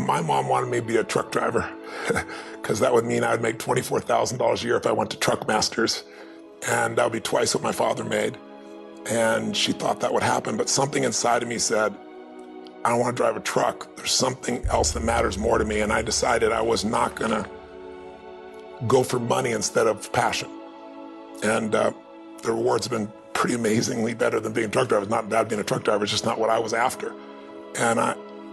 my mom wanted me to be a truck driver because that would mean I'd make $24,000 a year if I went to Truck Masters, and that would be twice what my father made. And she thought that would happen, but something inside of me said, I don't want to drive a truck. There's something else that matters more to me, and I decided I was not gonna go for money instead of passion. And the rewards have been pretty amazingly better than being a truck driver. It's not bad being a truck driver, it's just not what I was after. And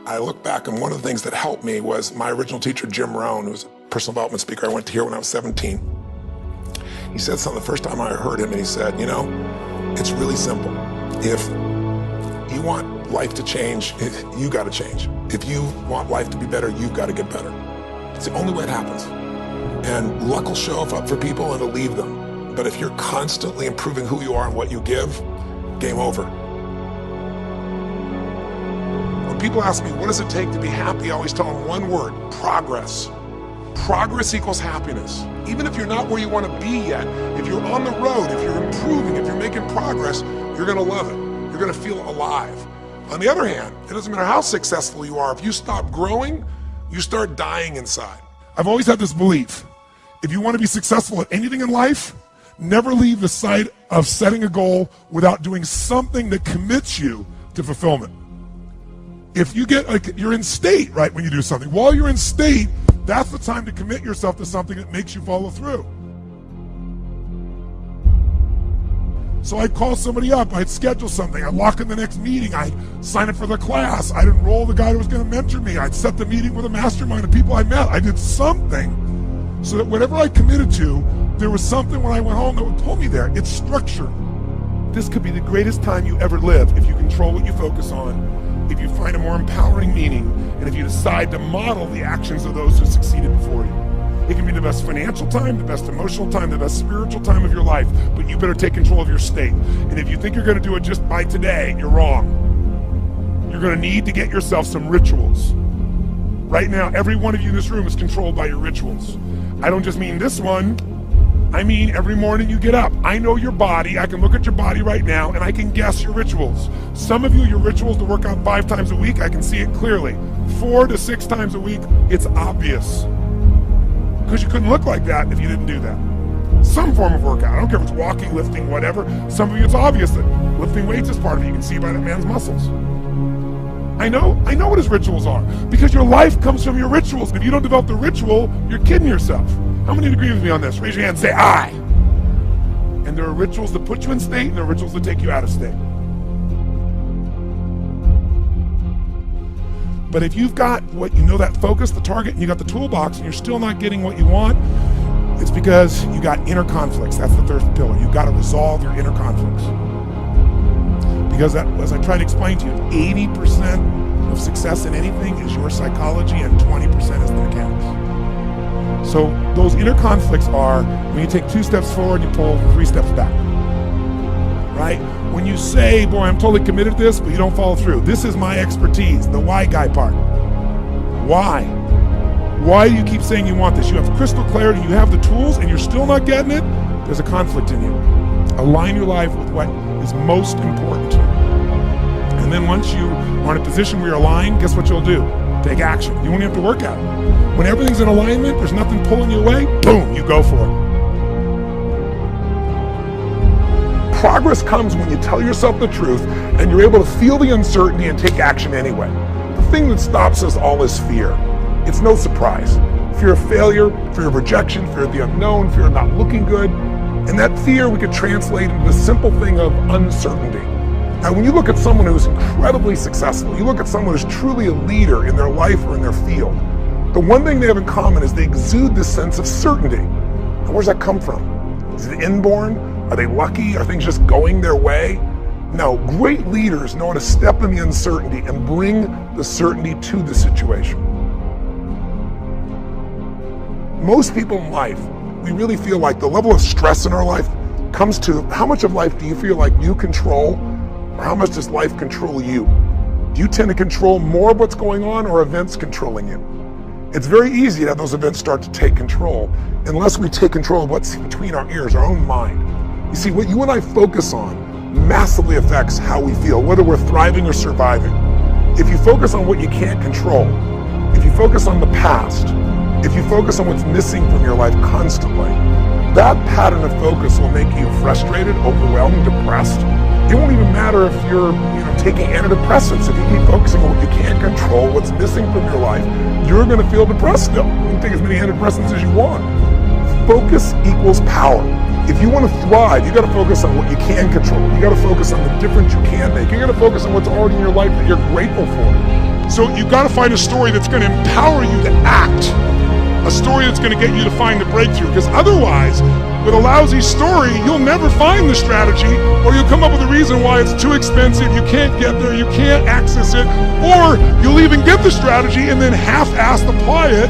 I look back, and one of the things that helped me was my original teacher, Jim Rohn, who was a personal development speaker I went to hear when I was 17. He said something the first time I heard him, and he said, you know, it's really simple. If you want life to change, you gotta change. If you want life to be better, you've gotta get better. It's the only way it happens. And luck will show up for people and it'll leave them. But if you're constantly improving who you are and what you give, game over. When people ask me, what does it take to be happy? I always tell them one word: progress. Progress equals happiness. Even if you're not where you want to be yet, if you're on the road, if you're improving, if you're making progress, you're gonna love it. You're gonna feel alive. On the other hand, it doesn't matter how successful you are, if you stop growing, you start dying inside. I've always had this belief: if you want to be successful at anything in life, never leave the sight of setting a goal without doing something that commits you to fulfillment. If you get, like, you're in state, right, when you do something. While you're in state, that's the time to commit yourself to something that makes you follow through. So I'd call somebody up, I'd schedule something, I'd lock in the next meeting, I'd sign up for the class, I'd enroll the guy who was gonna mentor me, I'd set the meeting with a mastermind of people I met. I did something so that whatever I committed to, there was something when I went home that would pull me there. It's structure. This could be the greatest time you ever live if you control what you focus on, if you find a more empowering meaning, and if you decide to model the actions of those who succeeded before you. It can be the best financial time, the best emotional time, the best spiritual time of your life, but you better take control of your state. And if you think you're gonna do it just by today, you're wrong. You're gonna need to get yourself some rituals. Right now, every one of you in this room is controlled by your rituals. I don't just mean this one, I mean every morning you get up. I know your body, I can look at your body right now, and I can guess your rituals. Some of you, your rituals to work out 5 times a week, I can see it clearly. 4 to 6 times a week, it's obvious. Because you couldn't look like that if you didn't do that. Some form of workout, I don't care if it's walking, lifting, whatever. Some of you, it's obvious that lifting weights is part of it. You can see by that man's muscles. I know what his rituals are, because your life comes from your rituals. And if you don't develop the ritual, you're kidding yourself. How many agree with me on this? Raise your hand and say, I. And there are rituals that put you in state, and there are rituals that take you out of state. But if you've got what you know, that focus, the target, and you got the toolbox, and you're still not getting what you want, it's because you got inner conflicts. That's the third pillar. You've got to resolve your inner conflicts. Because that, as I try to explain to you, 80% of success in anything is your psychology, and 20% is the mechanics. So those inner conflicts are when you take 2 steps forward, you pull 3 steps back. Right? When you say, boy, I'm totally committed to this, but you don't follow through. This is my expertise, the why guy part. Why? Why do you keep saying you want this? You have crystal clarity, you have the tools, and you're still not getting it? There's a conflict in you. Align your life with what is most important to you. And then once you are in a position where you're aligned, guess what you'll do? Take action. You won't have to work at it. When everything's in alignment, there's nothing pulling you away, boom, you go for it. Progress comes when you tell yourself the truth and you're able to feel the uncertainty and take action anyway. The thing that stops us all is fear. It's no surprise. Fear of failure, fear of rejection, fear of the unknown, fear of not looking good. And that fear we could translate into the simple thing of uncertainty. Now, when you look at someone who's incredibly successful, you look at someone who's truly a leader in their life or in their field, the one thing they have in common is they exude this sense of certainty. Now, where's that come from? Is it inborn? Are they lucky? Are things just going their way? No, great leaders know how to step in the uncertainty and bring the certainty to the situation. Most people in life, we really feel like the level of stress in our life comes to how much of life do you feel like you control, or how much does life control you? Do you tend to control more of what's going on, or events controlling you? It's very easy to have those events start to take control unless we take control of what's between our ears, our own mind. You see, what you and I focus on massively affects how we feel, whether we're thriving or surviving. If you focus on what you can't control, if you focus on the past, if you focus on what's missing from your life constantly, that pattern of focus will make you frustrated, overwhelmed, depressed. It won't even matter if you're taking antidepressants. If you keep focusing on what you can't control, what's missing from your life, you're going to feel depressed still. You can take as many antidepressants as you want. Focus equals power. If you want to thrive, you got to focus on what you can control. You got to focus on the difference you can make. You got to focus on what's already in your life that you're grateful for. So you got to find a story that's going to empower you to act. A story that's going to get you to find the breakthrough. Because otherwise, with a lousy story, you'll never find the strategy, or you'll come up with a reason why it's too expensive, you can't get there, you can't access it, or you'll even get the strategy and then half-assed apply it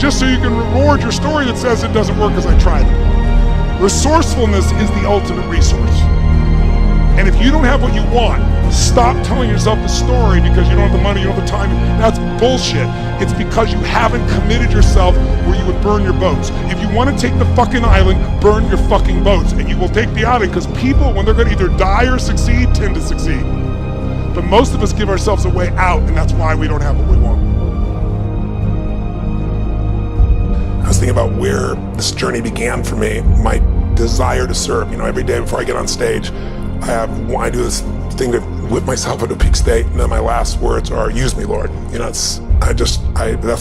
just so you can reward your story that says it doesn't work because I tried it. Resourcefulness is the ultimate resource. And if you don't have what you want, stop telling yourself the story because you don't have the money, you don't have the time. That's bullshit. It's because you haven't committed yourself where you would burn your boats. If you want to take the fucking island, burn your fucking boats. And you will take the island because people, when they're going to either die or succeed, tend to succeed. But most of us give ourselves a way out, and that's why we don't have what we want. I was thinking about where this journey began for me, my desire to serve. Every day before I get on stage, I do this thing to whip myself into a peak state, and then my last words are, use me, Lord. That's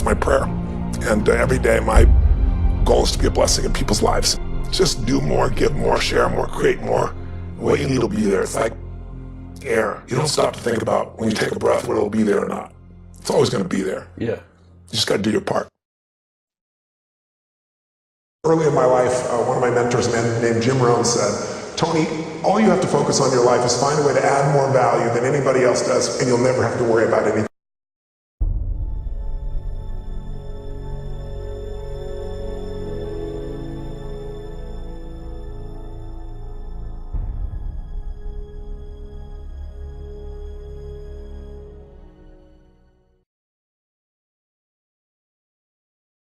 my prayer. And every day my goal is to be a blessing in people's lives. Just do more, give more, share more, create more. What you need will be there. It's like air. You don't stop to think about when you take a breath whether it'll be there or not. It's always going to be there. Yeah. You just got to do your part. Early in my life, one of my mentors, a man named Jim Rohn, said, Tony, all you have to focus on in your life is find a way to add more value than anybody else does, and you'll never have to worry about anything.